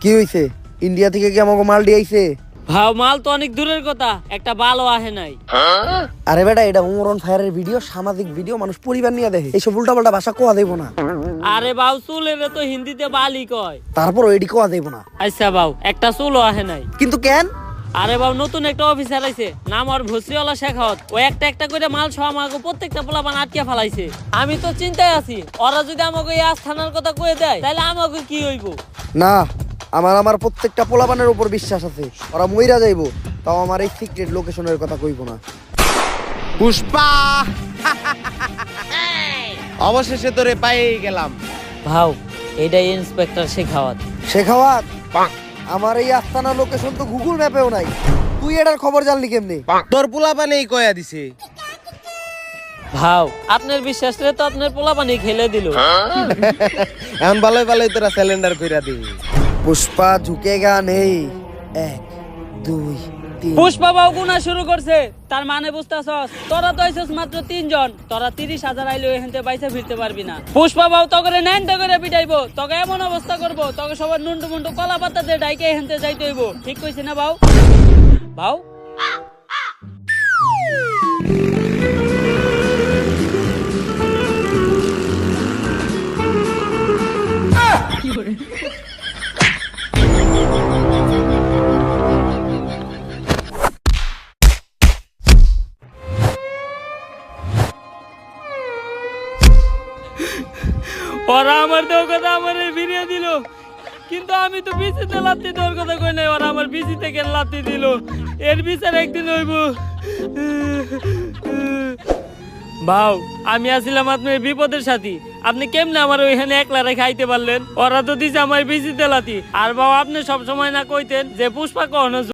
কি হইছে? ইন্ডিয়া থেকে কি আমাকে মাল দিয়েছে? ভাও মাল তো অনেক দূরের কথা, একটা বালও আহে নাই। আরে বেটা, এটা উমরন ফায়ারের ভিডিও, সামাজিক ভিডিও, মানুষ পরিবার নিয়ে দেখে। এইসব উল্টাপাল্টা ভাষা কোয়া দেব না। আরে বাউ চুলের তো হিন্দিতে বালি কয়। তারপর এডি কোয়া দেব না। আচ্ছা বাউ, একটা চুলও আহে নাই। কিন্তু কেন? আরে বাবু নতুন একটা অফিসার আইছে, নাম আর ভসিওয়ালা শেখাওয়াত। ও একটা একটা করে মাল সহ আমাকে প্রত্যেকটা পোলাপান আটকে ফেলাইছে। আমি তো চিন্তায় আছি, ওরা যদি আমাকে এই আস্থানার কথা কয়ে দেয় তাহলে আমাকে কি হইব? না, আমার প্রত্যেকটা পোলাপানের উপর বিশ্বাস আছে, ওরা মইরা যাইবো, তাও আমার এই সিক্রেট লোকেশনের কথা কইব না। পুষ্পা অবশেষে তোরে পাইয়ে গেলাম। ভাও এটাই ইন্সপেক্টর শেখাওয়াত। শেখাওয়াত, আমার এই আস্তানা লোকেশন তো গুগল ম্যাপেও নাই, তুই এটার খবর জানলি কেমনে? তোর পোলাপানেই কয়া দিছে। ভাও আপনার বিশ্বাস রে তো আপনার পোলাপানি খেলে দিল। এখন ভালোই ভালোই তোরা সিলিন্ডার কইরা দিবি। পুষ্পা ঝুঁকেগা নেই। 1 2 3। পুষ্পা বাবু গুনা শুরু করছে, তার মানে বুঝতাছস? তোরা তো আইছস মাত্র 3 জন, তোরা 30,000 আইলে এখানতে বাইসা ফিরতে পারবি না। পুষ্পা বাবু তোকে নেনটা করে পিটাইবো, তোকে এমন অবস্থা করবো, তোকে সবার নুন্টু মুন্টু কলা পাতা দিয়ে ডাইকে এখানতে যাইতে হইব। ঠিক কইছি না বাউ? বাউ ওরা আমার দেওয়ার কথা আমার ফিরিয়ে দিল, কিন্তু আমি তো বিচিতে লাত্তি দেওয়ার কথা কই নাই। ওরা আমার বিচিতে কেন লাত্তি দিল? এর বিচার একদিন হইব। ভাও আমি আসছিলাম আপনার বিপদের সাথী, আপনি কেমনে আমার ওইখানে একলা রেখে আইতে পারলেন? ওরা তো দিছে আমার বিচিতে লাত্তি। আর বাবা আপনি সবসময় না কইতেন যে পুষ্পা কখনো